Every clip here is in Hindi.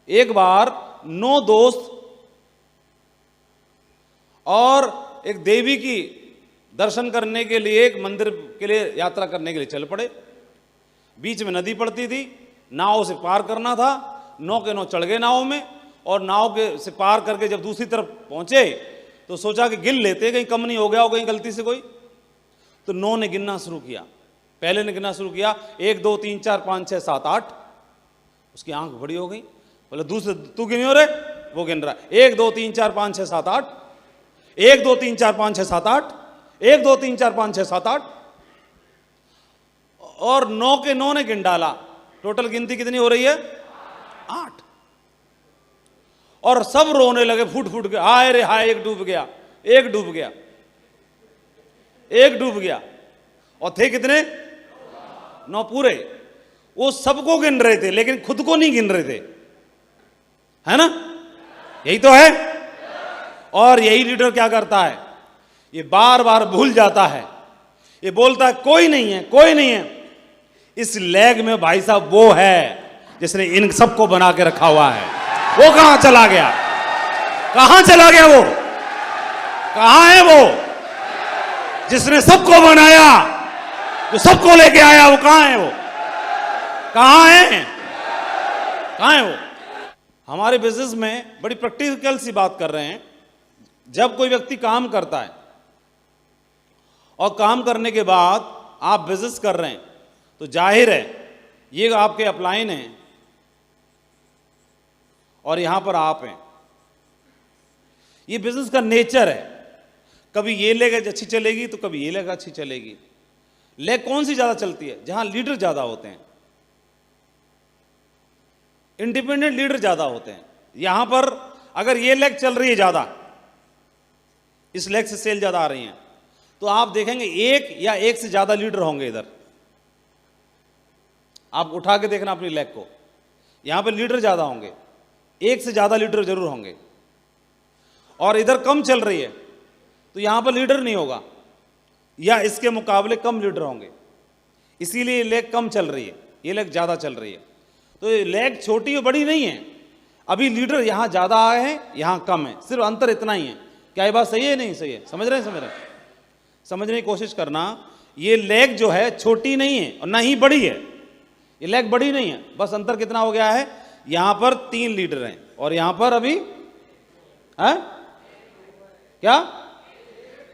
एक बार 9 दोस्त और एक देवी की दर्शन करने के लिए एक मंदिर के लिए यात्रा करने के लिए चल पड़े। बीच में नदी पड़ती थी, नाव से पार करना था। 9 के 9 चढ़ गए नाव में, और नाव के से पार करके जब दूसरी तरफ पहुंचे तो सोचा कि गिन लेते, कहीं कम नहीं हो गया हो कहीं गलती से कोई। तो 9 ने गिनना शुरू किया। पहले ने गिनना शुरू किया 1 2 3 4 5 6 7 8। उसकी आंख बड़ी हो गई, बोले दूसरे तू गिनी हो रे? वो गिन रहा है 1 2 3 4 5 6 7 8, 1 2 3 4 5 6 7 8, 1 2 3 4 5 6 7 8, और 9 के 9 ने गिन डाला। टोटल गिनती कितनी हो रही है? 8। और सब रोने लगे फूट फूट के, हाय रे हाय, एक डूब गया, एक डूब गया, एक डूब गया। और थे कितने? 9 पूरे। वो सबको गिन रहे थे लेकिन खुद को नहीं गिन रहे थे, है ना? यही तो है। और यही लीडर क्या करता है, ये बार बार भूल जाता है। ये बोलता है कोई नहीं है, कोई नहीं है। इस लेग में भाई साहब वो है जिसने इन सबको बना के रखा हुआ है। वो कहां चला गया? कहां चला गया वो? कहां है वो जिसने सबको बनाया, जो सबको लेके आया? वो कहां है? वो कहां है? कहां है वो? हमारे बिजनेस में बड़ी प्रैक्टिकल सी बात कर रहे हैं। जब कोई व्यक्ति काम करता है और काम करने के बाद आप बिजनेस कर रहे हैं तो जाहिर है ये आपके अपलाइन हैं और यहां पर आप हैं। ये बिजनेस का नेचर है। कभी ये लेग अच्छी चलेगी तो कभी ये लेग अच्छी चलेगी। लेग कौन सी ज्यादा चलती है? जहां लीडर ज्यादा होते हैं, इंडिपेंडेंट लीडर ज्यादा होते हैं। यहां पर अगर ये लेग चल रही है ज्यादा, इस लेग से सेल ज्यादा आ रही है, तो आप देखेंगे एक या एक से ज्यादा लीडर होंगे इधर। आप उठा के देखना अपनी लेग को, यहां पर लीडर ज्यादा होंगे, एक से ज्यादा लीडर जरूर होंगे। और इधर कम चल रही है तो यहां पर लीडर नहीं होगा, या इसके मुकाबले कम लीडर होंगे। इसीलिए लेग कम चल रही है, ये लेग ज्यादा चल रही है। तो ये लेग छोटी और बड़ी नहीं है। अभी लीडर यहां ज्यादा आए हैं, यहां कम है, सिर्फ अंतर इतना ही है। क्या ये बात सही है? नहीं सही है? समझ रहे हैं? समझ रहे हैं? समझने की कोशिश करना। ये लेग जो है छोटी नहीं है और ना ही बड़ी है। ये लेग बड़ी नहीं है, बस अंतर कितना हो गया है, यहां पर 3 लीडर हैं और यहां पर अभी है क्या?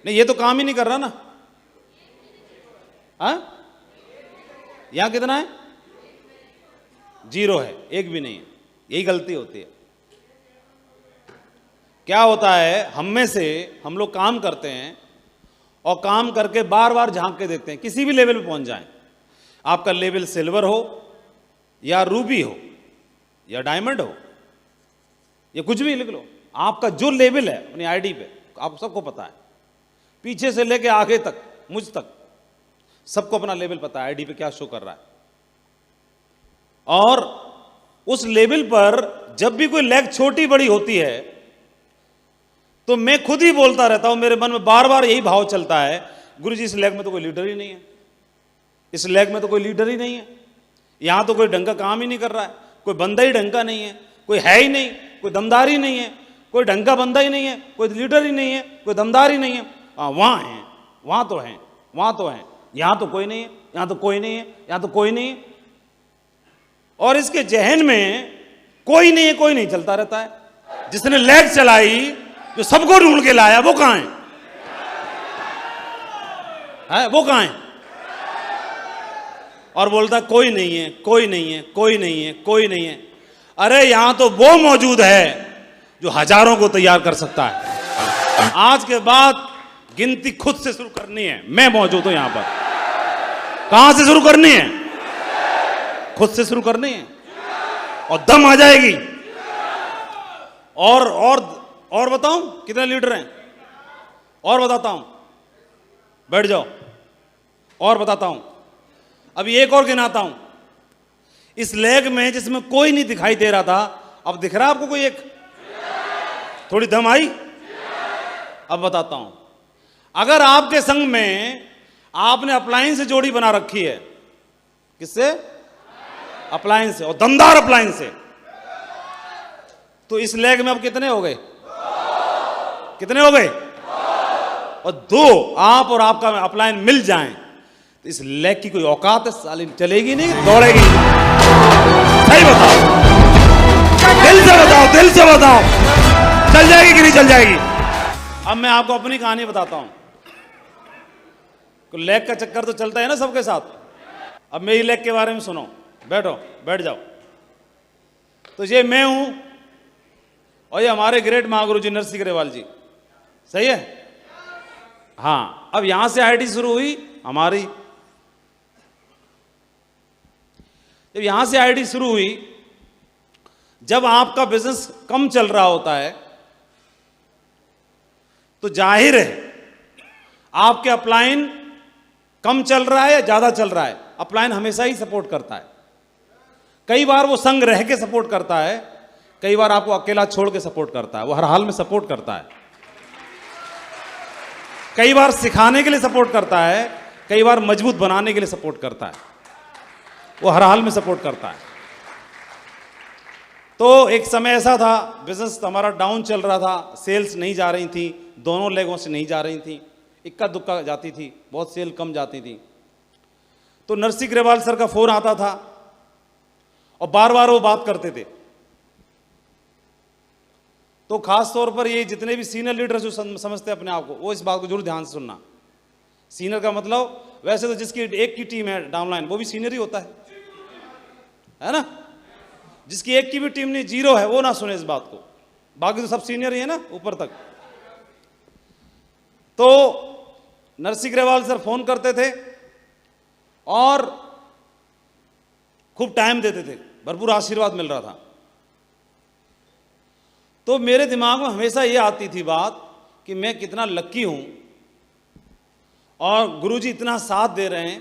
नहीं, ये तो काम ही नहीं कर रहा ना। है? यहां कितना है? 0 है, एक भी नहीं है। यही गलती होती है। क्या होता है, हम में से हम लोग काम करते हैं और काम करके बार बार झांक के देखते हैं किसी भी लेवल पे पहुंच जाएं। आपका लेवल सिल्वर हो या रूबी हो या डायमंड हो या कुछ भी लिख लो, आपका जो लेवल है अपनी आईडी पे आप सबको पता है। पीछे से लेके आगे तक, मुझ तक सबको अपना लेवल पता है, आईडी पे क्या शो कर रहा है। और उस लेवल पर जब भी कोई लेग छोटी बड़ी होती है तो मैं खुद ही बोलता रहता हूं, मेरे मन में बार बार यही भाव चलता है, गुरुजी इस लेग में तो कोई लीडर ही नहीं है, इस लेग में तो कोई लीडर ही नहीं है, यहां तो कोई ढंग का काम ही नहीं कर रहा है, कोई बंदा ही ढंग का नहीं है, कोई है ही नहीं, कोई दमदार ही नहीं है, कोई ढंग का बंदा ही नहीं है, कोई लीडर ही नहीं है, कोई दमदार ही नहीं है। वहां है, वहां तो है, वहां तो है, यहां तो कोई नहीं है, यहां तो कोई नहीं है, यहां तो कोई नहीं है। और इसके जहन में कोई नहीं है, कोई नहीं चलता रहता है। जिसने लेग चलाई, जो सबको ढूंढ के लाया, वो कहां है? वो कहां है? और बोलता कोई नहीं है, कोई नहीं है, कोई नहीं है, कोई नहीं है। अरे यहां तो वो मौजूद है जो हजारों को तैयार कर सकता है। आज के बाद गिनती खुद से शुरू करनी है। मैं मौजूद हूं यहां पर। कहां से शुरू करनी है? खुद से शुरू करनी है और दम आ जाएगी। और बताऊं कितने लीडर हैं? और बताता हूं, बैठ जाओ, और बताता हूं। अभी एक और गिनाता हूं। इस लेग में जिसमें कोई नहीं दिखाई दे रहा था, अब दिख रहा है आपको कोई एक? थोड़ी दम आई? अब बताता हूं। अगर आपके संग में आपने अप्लायंस से जोड़ी बना रखी है, किससे? अप्लायंस से, और दमदार अप्लायंस से, तो इस लेग में अब कितने हो गए? कितने हो गए? और दो आप और आपका अपलाइन मिल जाएं तो इस लेग की कोई औकात है साली? चलेगी नहीं, दौड़ेगी? सही बताओ, दिल से बताओ, दिल से बताओ, चल जाएगी कि नहीं चल जाएगी? अब मैं आपको अपनी कहानी बताता हूं। तो लेग का चक्कर तो चलता है ना सबके साथ। अब मेरी लेग के बारे में सुनो, बैठो, बैठ जाओ। तो ये मैं हूं और ये हमारे ग्रेट महागुरु जी नरसिंह ग्रेवाल जी, सही है? हाँ, अब यहां से आईडी शुरू हुई हमारी। जब यहां से आईडी शुरू हुई, जब आपका बिजनेस कम चल रहा होता है तो जाहिर है आपके अपलाइन कम चल रहा है या ज्यादा चल रहा है, अपलाइन हमेशा ही सपोर्ट करता है। कई बार वो संग रह के सपोर्ट करता है, कई बार आपको अकेला छोड़ के सपोर्ट करता है। वो हर हाल में सपोर्ट करता है। कई बार सिखाने के लिए सपोर्ट करता है, कई बार मजबूत बनाने के लिए सपोर्ट करता है। वो हर हाल में सपोर्ट करता है। तो एक समय ऐसा था, बिजनेस हमारा डाउन चल रहा था, सेल्स नहीं जा रही थी, दोनों लेगों से नहीं जा रही थी, इक्का दुक्का जाती थी, बहुत सेल कम जाती थी। तो नरसिंह ग्रेवाल सर का फोन आता था और बार बार वो बात करते थे। तो खास तौर पर ये जितने भी सीनियर लीडर जो समझते हैं अपने आप को, वो इस बात को जरूर ध्यान से सुनना। सीनियर का मतलब वैसे तो जिसकी एक की टीम है डाउनलाइन वो भी सीनियर ही होता है ना? जिसकी एक की भी टीम नहीं, जीरो है, वो ना सुने इस बात को। बाकी तो सब सीनियर ही है ना ऊपर तक। तो नरसिंह ग्रेवाल सर फोन करते थे और खूब टाइम देते थे, भरपूर आशीर्वाद मिल रहा था। तो मेरे दिमाग में हमेशा ये आती थी बात कि मैं कितना लक्की हूं और गुरुजी इतना साथ दे रहे हैं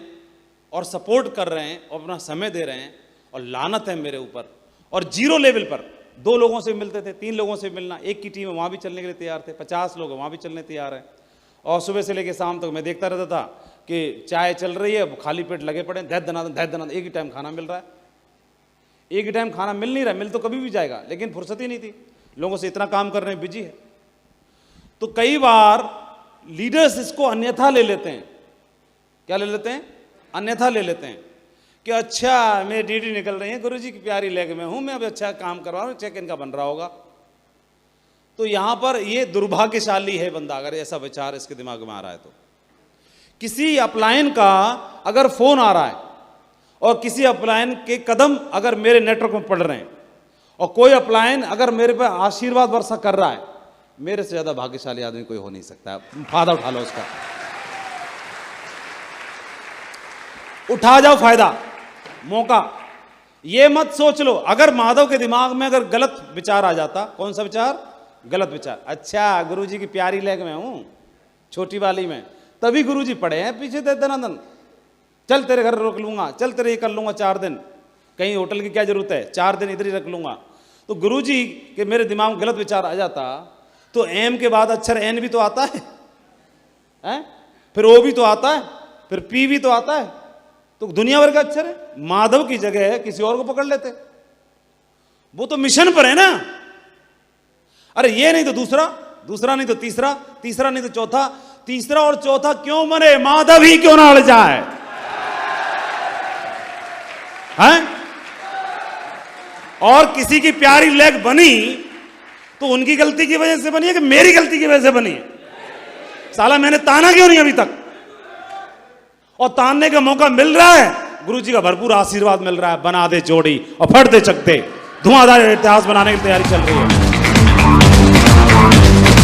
और सपोर्ट कर रहे हैं और अपना समय दे रहे हैं, और लानत है मेरे ऊपर। और जीरो लेवल पर 2 लोगों से मिलते थे, 3 लोगों से मिलना, एक की टीम है वहां भी चलने के लिए तैयार थे, 50 लोग वहां भी चलने तैयार है। और सुबह से लेकर शाम तक मैं देखता रहता था कि चाय चल रही है, खाली पेट लगे पड़े, दैत दनादन, एक ही टाइम खाना मिल रहा है। एक ही टाइम खाना मिल नहीं रहा, मिल तो कभी भी जाएगा, लेकिन फुर्सत ही नहीं थी, लोगों से इतना काम करने में बिजी है। तो कई बार लीडर्स इसको अन्यथा ले लेते हैं। क्या ले लेते हैं? अन्यथा ले लेते हैं कि अच्छा मेरी ड्यूटी निकल रही है, गुरुजी की प्यारी लेग में हूं मैं, अब अच्छा काम करवा रहा हूं, चेक इनका बन रहा होगा। तो यहां पर ये दुर्भाग्यशाली है बंदा अगर ऐसा विचार इसके दिमाग में आ रहा है। तो किसी अपलाइन का अगर फोन आ रहा है और किसी अपलाइन के कदम अगर मेरे नेटवर्क में पड़ रहे हैं और कोई अपलाइन अगर मेरे पे आशीर्वाद वर्षा कर रहा है, मेरे से ज्यादा भाग्यशाली आदमी कोई हो नहीं सकता। फायदा उठा लो उसका, उठा जाओ फायदा, मौका। ये मत सोच लो अगर माधव के दिमाग में अगर गलत विचार आ जाता। कौन सा विचार? गलत विचार। अच्छा गुरुजी की प्यारी लेग में हूं, छोटी वाली में, तभी गुरुजी पड़े हैं पीछे दनादन, चल तेरे घर रोक लूंगा, चल तेरे ये कर लूंगा 4 दिन, कहीं होटल की क्या जरूरत है, 4 दिन इधर ही रख लूंगा। तो गुरुजी के मेरे दिमाग में गलत विचार आ जाता तो एम के बाद अक्षर एन भी तो आता है? फिर ओ भी तो आता है, फिर पी भी तो आता है, तो दुनिया भर का अक्षर है। माधव की जगह किसी और को पकड़ लेते, वो तो मिशन पर है ना। अरे ये नहीं तो दूसरा, दूसरा नहीं तो तीसरा, तीसरा नहीं तो चौथा, तीसरा और चौथा क्यों मरे, माधव ही क्यों ना अड़ जाए? हैं? और किसी की प्यारी लेग बनी तो उनकी गलती की वजह से बनी है कि मेरी गलती की वजह से बनी है? साला मैंने ताना क्यों नहीं अभी तक? और तानने का मौका मिल रहा है, गुरुजी का भरपूर आशीर्वाद मिल रहा है, बना दे जोड़ी और फट दे चकते, धुआंधार इतिहास बनाने की तैयारी चल रही है।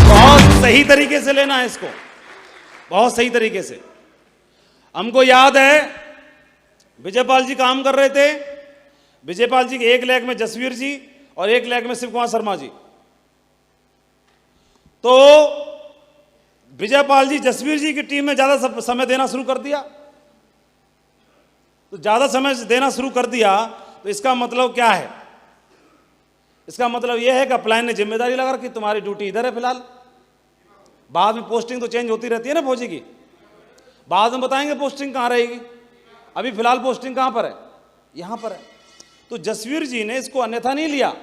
बहुत सही तरीके से लेना है इसको, बहुत सही तरीके से। हमको याद है विजयपाल जी काम कर रहे थे, विजयपाल जी के एक लेग में जसवीर जी और एक लेग में शिव कुमार शर्मा जी। तो विजयपाल जी जसवीर जी की टीम में ज्यादा समय देना शुरू कर दिया। तो ज्यादा समय देना शुरू कर दिया तो इसका मतलब क्या है? इसका मतलब यह है कि अपलाइन ने जिम्मेदारी लगा रखी, तुम्हारी ड्यूटी इधर है फिलहाल, बाद में पोस्टिंग तो चेंज होती रहती है ना फौजी की, बाद में बताएंगे पोस्टिंग कहां रहेगी, अभी फिलहाल पोस्टिंग कहां पर है? यहां पर है। तो जसवीर जी ने इसको अन्यथा नहीं लिया,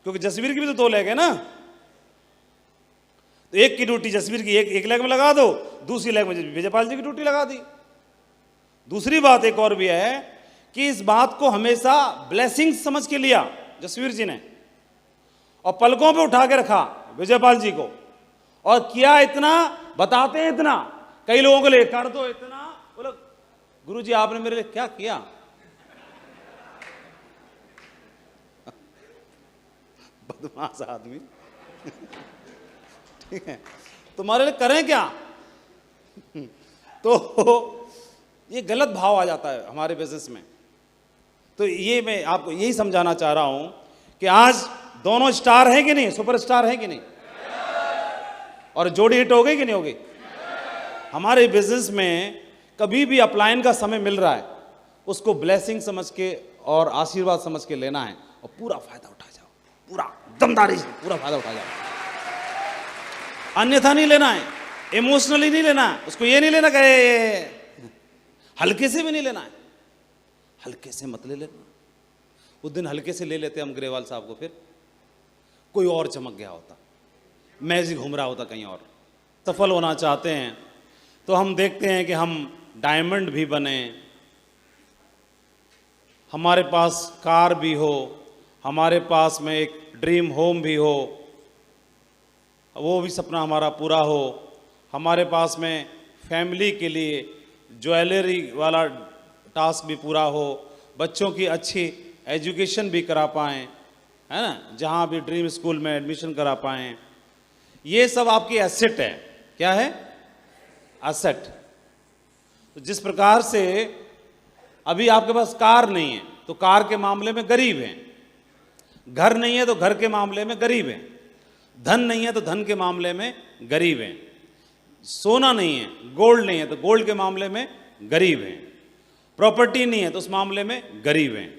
क्योंकि जसवीर की भी तो 2 लेग है ना, तो एक की ड्यूटी जसवीर की एक लेग में लगा दो, दूसरी लेग में विजयपाल जी की ड्यूटी लगा दी। दूसरी बात एक और भी है कि इस बात को हमेशा ब्लेसिंग समझ के लिया जसवीर जी ने, और पलकों पे उठा के रखा विजयपाल जी को, और किया इतना, बताते हैं इतना, कई लोगों को ले कर दो इतना, बोलो गुरु जी आपने मेरे लिए क्या किया। बदमाश आदमी। ठीक है, तुम्हारे लिए करें क्या। तो ये गलत भाव आ जाता है हमारे बिजनेस में। तो ये मैं आपको यही समझाना चाह रहा हूं कि आज दोनों स्टार हैं कि नहीं, सुपरस्टार हैं कि नहीं, और जोड़ी हिट हो गई कि नहीं हो गई। हमारे बिजनेस में कभी भी अपलायन का समय मिल रहा है, उसको ब्लेसिंग समझ के और आशीर्वाद समझ के लेना है, और पूरा फायदा उठा जाओ, पूरा दमदारी से पूरा फायदा उठा जाओ। अन्यथा नहीं लेना है, इमोशनली नहीं लेना है उसको, ये नहीं लेना कहे, हल्के से भी नहीं लेना है, हल्के से मत ले लेना। उस दिन हल्के से ले लेते हम ग्रेवाल साहब को, फिर कोई और चमक गया होता, मैजिक घूम रहा होता कहीं और। सफल होना चाहते हैं तो हम देखते हैं कि हम डायमंड भी बने, हमारे पास कार भी हो, हमारे पास में एक ड्रीम होम भी हो, वो भी सपना हमारा पूरा हो, हमारे पास में फैमिली के लिए ज्वेलरी वाला टास्क भी पूरा हो, बच्चों की अच्छी एजुकेशन भी करा पाएँ, है ना, जहाँ भी ड्रीम स्कूल में एडमिशन करा पाएँ। ये सब आपकी एसेट है। क्या है? एसेट। तो जिस प्रकार से अभी आपके पास कार नहीं है तो कार के मामले में गरीब हैं, घर नहीं है तो घर के मामले में गरीब हैं, धन नहीं है तो धन के मामले में गरीब हैं, सोना नहीं है, गोल्ड नहीं है तो गोल्ड के मामले में गरीब हैं, प्रॉपर्टी नहीं है तो उस मामले में गरीब हैं,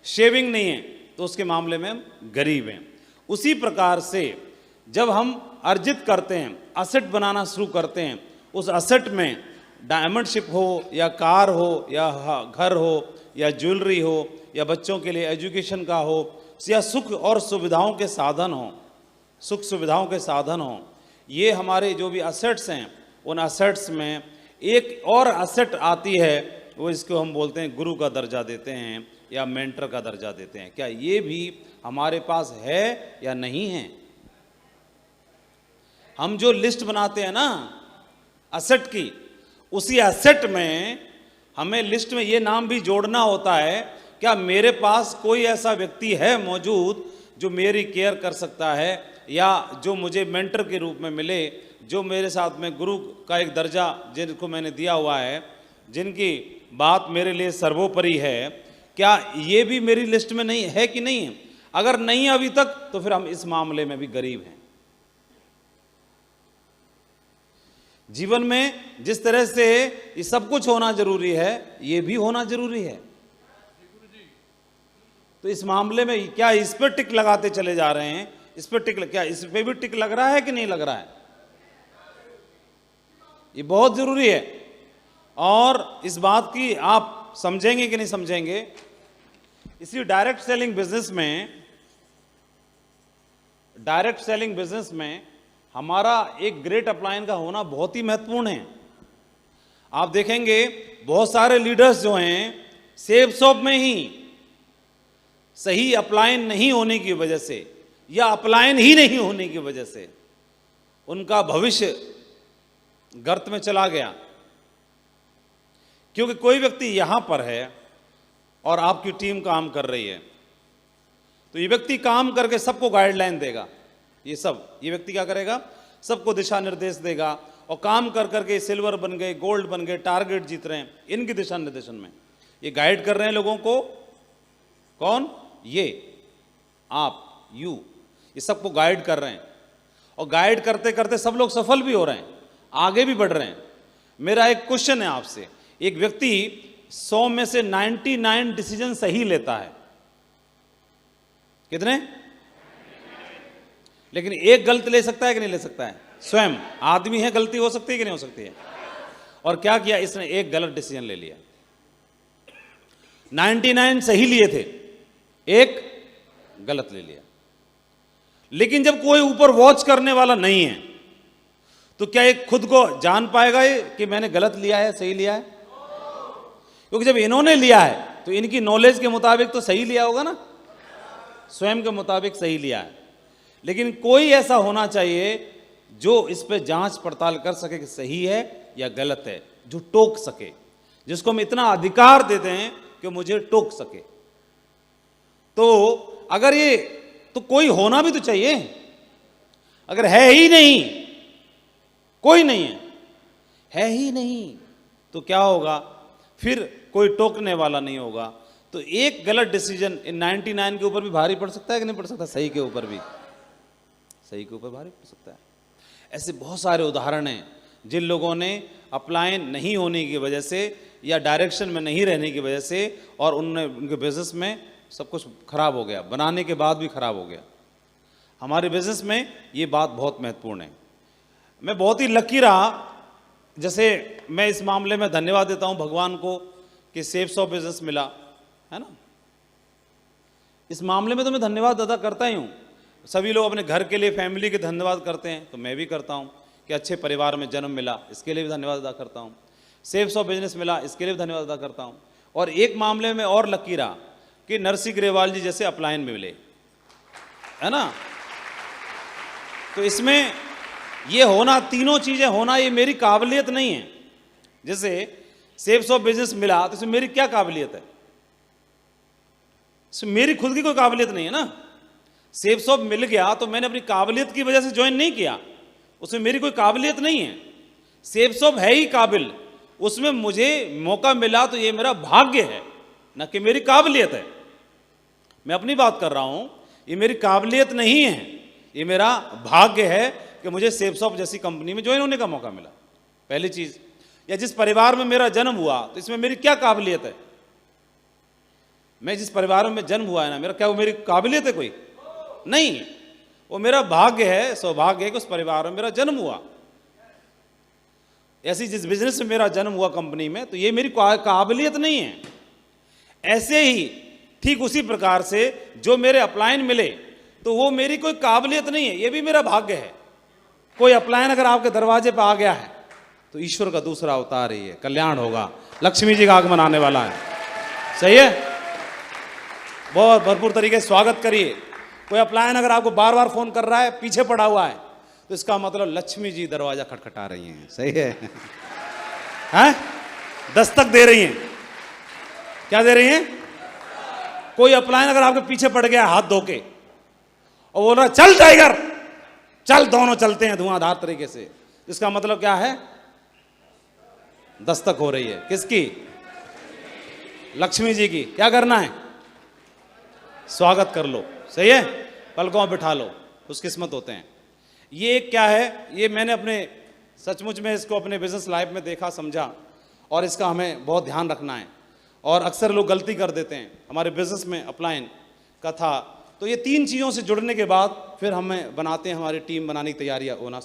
शेविंग नहीं है तो उसके मामले में हम गरीब हैं। उसी प्रकार से जब हम अर्जित करते हैं, असेट बनाना शुरू करते हैं, उस असेट में डायमंड शिप हो या कार हो या घर हो या ज्वेलरी हो या बच्चों के लिए एजुकेशन का हो या सुख और सुविधाओं के साधन हो, सुख सुविधाओं के साधन हो, ये हमारे जो भी असेट्स हैं, उन असेट्स में एक और असेट आती है, वो इसको हम बोलते हैं गुरु का दर्जा देते हैं या मेंटर का दर्जा देते हैं। क्या ये भी हमारे पास है या नहीं है? हम जो लिस्ट बनाते हैं ना असेट की, उसी एसेट में हमें लिस्ट में ये नाम भी जोड़ना होता है, क्या मेरे पास कोई ऐसा व्यक्ति है मौजूद जो मेरी केयर कर सकता है या जो मुझे मेंटर के रूप में मिले, जो मेरे साथ में गुरु का एक दर्जा जिनको मैंने दिया हुआ है, जिनकी बात मेरे लिए सर्वोपरि है, क्या ये भी मेरी लिस्ट में नहीं है कि नहीं है? अगर नहीं अभी तक तो फिर हम इस मामले में भी गरीब हैं। जीवन में जिस तरह से ये सब कुछ होना जरूरी है, ये भी होना जरूरी है। तो इस मामले में क्या इस पर टिक लगाते चले जा रहे हैं? इस पर टिक, क्या इस पे भी टिक लग रहा है कि नहीं लग रहा है? ये बहुत जरूरी है। और इस बात की आप समझेंगे कि नहीं समझेंगे, इसी डायरेक्ट सेलिंग बिजनेस में हमारा एक ग्रेट अपलायन का होना बहुत ही महत्वपूर्ण है। आप देखेंगे बहुत सारे लीडर्स जो हैं, सेब शॉप में ही सही अपलायन नहीं होने की वजह से या अपलायन ही नहीं होने की वजह से उनका भविष्य गर्त में चला गया। क्योंकि कोई व्यक्ति यहां पर है और आपकी टीम काम कर रही है, तो ये व्यक्ति काम करके सबको गाइडलाइन देगा। ये व्यक्ति क्या करेगा? सबको दिशा निर्देश देगा, और काम कर करके सिल्वर बन गए, गोल्ड बन गए, टारगेट जीत रहे हैं, इनके दिशा निर्देशन में ये गाइड कर रहे हैं लोगों को। कौन? ये आप, यू, ये सबको गाइड कर रहे हैं, और गाइड करते करते सब लोग सफल भी हो रहे हैं, आगे भी बढ़ रहे हैं। मेरा एक क्वेश्चन है आपसे, एक व्यक्ति 100 में से 99 डिसीजन सही लेता है, कितने? लेकिन एक गलत ले सकता है कि नहीं ले सकता है? स्वयं आदमी है, गलती हो सकती है कि नहीं हो सकती है? और क्या किया इसने? एक गलत डिसीजन ले लिया। 99 सही लिए थे, एक गलत ले लिया। लेकिन जब कोई ऊपर वॉच करने वाला नहीं है तो क्या ये खुद को जान पाएगा ये कि मैंने गलत लिया है सही लिया है? क्योंकि जब इन्होंने लिया है तो इनकी नॉलेज के मुताबिक तो सही लिया होगा ना, स्वयं के मुताबिक सही लिया है। लेकिन कोई ऐसा होना चाहिए जो इस पे जांच पड़ताल कर सके कि सही है या गलत है, जो टोक सके, जिसको हम इतना अधिकार देते हैं कि मुझे टोक सके। तो अगर ये तो कोई होना भी तो चाहिए। अगर है ही नहीं, कोई नहीं है ही नहीं, तो क्या होगा? फिर कोई टोकने वाला नहीं होगा। तो एक गलत डिसीजन इन 99 के ऊपर भी भारी पड़ सकता है कि नहीं पड़ सकता? सही के ऊपर भी, सही के ऊपर भारी पड़ सकता है। ऐसे बहुत सारे उदाहरण हैं जिन लोगों ने अपलायन नहीं होने की वजह से या डायरेक्शन में नहीं रहने की वजह से और उनके बिजनेस में सब कुछ खराब हो गया, बनाने के बाद भी खराब हो गया। हमारे बिजनेस में ये बात बहुत महत्वपूर्ण है। मैं बहुत ही लकी रहा, जैसे मैं इस मामले में धन्यवाद देता हूं भगवान को कि सेफ्स ऑफ बिजनेस मिला, है ना। इस मामले में तो मैं धन्यवाद अदा करता ही हूं। सभी लोग अपने घर के लिए, फैमिली के धन्यवाद करते हैं, तो मैं भी करता हूं कि अच्छे परिवार में जन्म मिला, इसके लिए भी धन्यवाद अदा करता हूं। सेफ्स ऑफ बिजनेस मिला, इसके लिए भी धन्यवाद अदा करता हूं। और एक मामले में और लकी रहा कि नरसी ग्रेवाल जी जैसे अपलायन में मिले, है ना। तो इसमें ये होना, तीनों चीजें होना, ये मेरी काबिलियत नहीं है। जैसे सेफ्स ऑफ बिजनेस मिला तो इसमें मेरी क्या काबिलियत है? इसमें मेरी खुद की कोई काबिलियत नहीं है ना। सेफ्स ऑफ मिल गया तो मैंने अपनी काबिलियत की वजह से ज्वाइन नहीं किया, उसमें मेरी कोई काबिलियत नहीं है। सेफ्स ऑफ है ही काबिल, उसमें मुझे मौका मिला तो ये मेरा भाग्य है, न कि मेरी काबिलियत है। मैं अपनी बात कर रहा हूं, ये मेरी काबिलियत नहीं है, ये मेरा भाग्य है कि मुझे सेफ्स ऑफ जैसी कंपनी में ज्वाइन होने का मौका मिला, पहली चीज। या जिस परिवार में मेरा जन्म हुआ तो इसमें मेरी क्या काबिलियत है? मैं जिस परिवार में जन्म हुआ है ना, मेरा क्या वो मेरी काबिलियत है? कोई नहीं, वो मेरा भाग्य है, सौभाग्य है कि उस परिवार में मेरा जन्म हुआ। ऐसी जिस बिजनेस में मेरा जन्म हुआ कंपनी में, तो ये मेरी काबिलियत नहीं है। ऐसे ही ठीक उसी प्रकार से जो मेरे अपलायन मिले तो वो मेरी कोई काबिलियत नहीं है, ये भी मेरा भाग्य है। कोई अपलायन अगर आपके दरवाजे पर आ गया है तो ईश्वर का दूसरा अवतार ही है, कल्याण होगा, लक्ष्मी जी का आगमन आने वाला है। सही है, बहुत भरपूर तरीके से स्वागत करिए। कोई अपलायन अगर आपको बार बार फोन कर रहा है, पीछे पड़ा हुआ है, तो इसका मतलब लक्ष्मी जी दरवाजा खटखटा रही हैं। सही है, हैं? दस्तक दे रही हैं। क्या दे रही हैं? कोई अपलायन अगर आपके पीछे पड़ गया हाथ धो के और बोल रहा चल टाइगर चल, दोनों चलते हैं धुआंधार तरीके से, इसका मतलब क्या है? दस्तक हो रही है। किसकी? लक्ष्मी जी की। क्या करना है? स्वागत कर लो। सही है, पलकों बिठा लो, खुशकिस्मत होते हैं। ये क्या है? ये मैंने अपने सचमुच में इसको अपने बिजनेस लाइफ में देखा, समझा, और इसका हमें बहुत ध्यान रखना है। और अक्सर लोग गलती कर देते हैं हमारे बिजनेस में अपलायन का था। तो ये तीन चीज़ों से जुड़ने के बाद फिर हमें बनाते हैं, हमारी टीम बनाने की तैयारियां होना